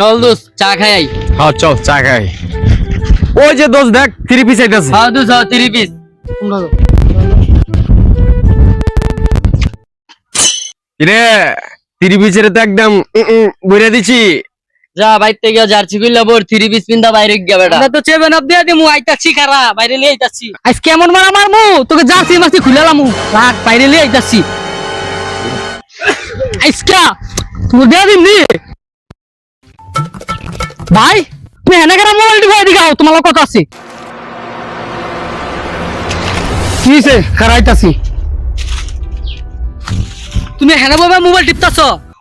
চল দোস্ত চা খাই আই। হ্যাঁ চল চা খাই। ওই যে দোস্ত দেখ 3 পিস আইতাছে। হ্যাঁ দোস্ত 3 পিস। রে 3 পিসের তো একদম বইরা দিছি। যা বাইর থেকে জার্সি কইলা বর 3 পিস পিন্দা বাইরে গিয়া বেটা। আমরা তো চেবেন আপ দিয়া দিমু আইতাছি খারা বাইরে লিয়ে আইতাছি। আজ কেমন মারা মারমু তোকে জার্সি মাসি খুলালামু রাখ বাইরে লিয়ে আইতাছি। আইসকা তুই দিয়া দিন নি ভাই তুমি এনে কেন মোবাইল ঢুকাই দিগাও তোমার কথা আছে কি হইছে খারাইতাছি তুমি হেনা বাবা মোবাইল টিপতাছ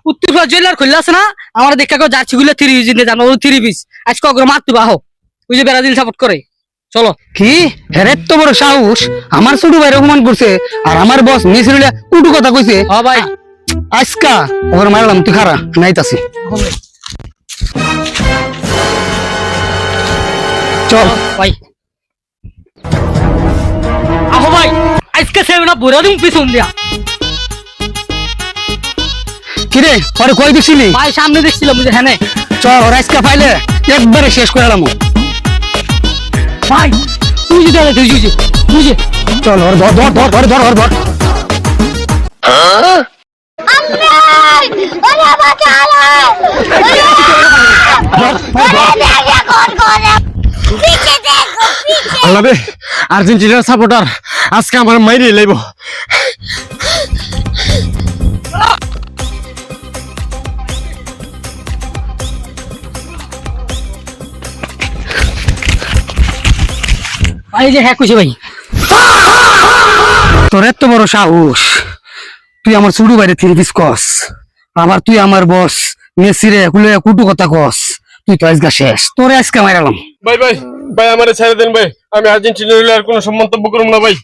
উত্তরপ্রদেশ জেলার খুললা আছে না আমার দেখা কো জার্সি গুলো 3 পিস দিতে জানো 3 পিস আজকে অগ্র মারতে বাহো ওই যে ব্রাজিল সাপোর্ট করে চলো কি হেরে তো বড় সাহস আমার ছোট ভাই রহমান করছে আর আমার বস মিসরিলা কুটু কথা কইছে। হ্যাঁ ভাই আজকা ওর মারলাম তুই খারা নাইতাছি চল ভাই আহো ভাই আজকে সেভ না বুড়া দিন পিছন দিয়া কিরে পরে কই দিছিলি ভাই সামনে দেখছিলাম বুঝে হ্যাঁ চল ওর আজকা ফাইলে একবারে শেষ করে এলাম ভাই তুই যে দাঁড়া তুই যে বুঝে চল ওর ধর ধর ধর ধর ধর ধর আল্লাহ রে আর্জেন্টিনার সাপোর্টার আজকে আমার মাইরে লাইব। ভাই যে হ্যাঁ কইছে ভাই তোর এত বড় সাহস তুই আমার ছোট ভাইরে 3 পিস কস আবার তুই আমার বস মেসিরে কুলে কুটু কথা কস তুই তো আজকে শেষ তোরে আজকে মাইরালাম। ভাই ভাই ভাই আমারে ছেড়ে দেন ভাই আমি আর্জেন্টিনার আর কোনো মন্তব্য করব না ভাই।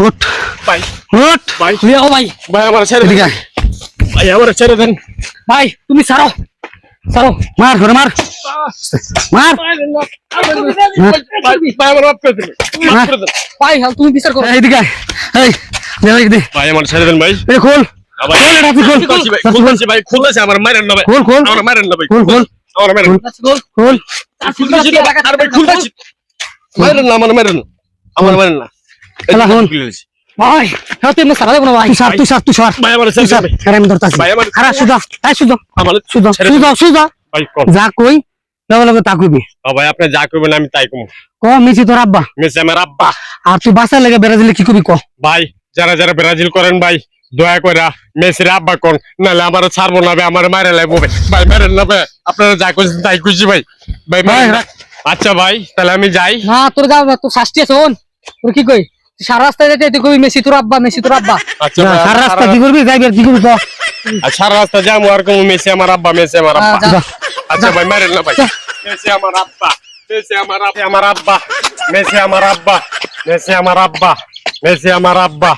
উঠ ভাই উঠ ভাই লিও ভাই ভাই আমারে ছেড়ে দেন এদিকে আয়। ভাই আমারে ছেড়ে দেন ভাই তুমি ছাড়ো ছাড়ো মার ঘরে মার মার ভাই ভাই আমার মাফ করে দেন মাফ করে দেন ভাই তুমি বিচার করো এইদিকে আয়। এই দে দে ভাই আমারে ছেড়ে দেন ভাই। এ খোল ভাই খোল এটা তুই খোল খুলছি ভাই খুলছি ভাই খুলেছে আমার মারেন না ভাই খোল খোল আমার মারেন না ভাই খোল খোল আমার মারেন খোল খুলছি আর ভাই খুলছি মারেন না আমার মারেন না আমার মারেন না খেলা হল। ভাই হ্যাঁ তুমি ছাড়া দেবো না ভাই তুই সর তুই সর ভাই আমারে তুই ছেড়ে সর দেন আরে আমি ধরতাছি ভাই আমার খারাপ সুদা তাই সুদা আমার সুদা ছেড়ে সুদা সুদা ভাই কোন যা কই লগে লগে তা কইবি ভাই আপনি যা করবেন আমি তাই কমু ক মিছি তোর আব্বা মেসি আমার আব্বা। আর তুই বাসায় লেগে ব্রাজিলে কি কবি ক ভাই যারা যারা ব্রাজিল করেন ভাই দয়া করে মেসির আব্বা কোন নাহলে আমার ছাড়বো না ভাই আমার মারে লাগবো ভাই ভাই মারেন না ভাই আপনারা যা করছেন তাই খুশি ভাই ভাই মারেন না। আচ্ছা ভাই তাহলে আমি যাই। না তোর যাও তোর শাস্তি আছে শোন তোর কি কই সারা রাস্তায় যেতে তুই কবি মেসি তোর আব্বা মেসি তোর আব্বা আচ্ছা ভাই সারা রাস্তা কি করবি যাইবি আর কি করবি ক আর সারা রাস্তা যাবো আর কোনো মেসি আমার আব্বা মেসি আমার আব্বা। যা। আচ্ছা ভাই মারেন না ভাই মেসি আমার আব্বা মেসি আমার আব্বা মেসি আমার আব্বা মেসি আমার আব্বা মেসি আমার আব্বা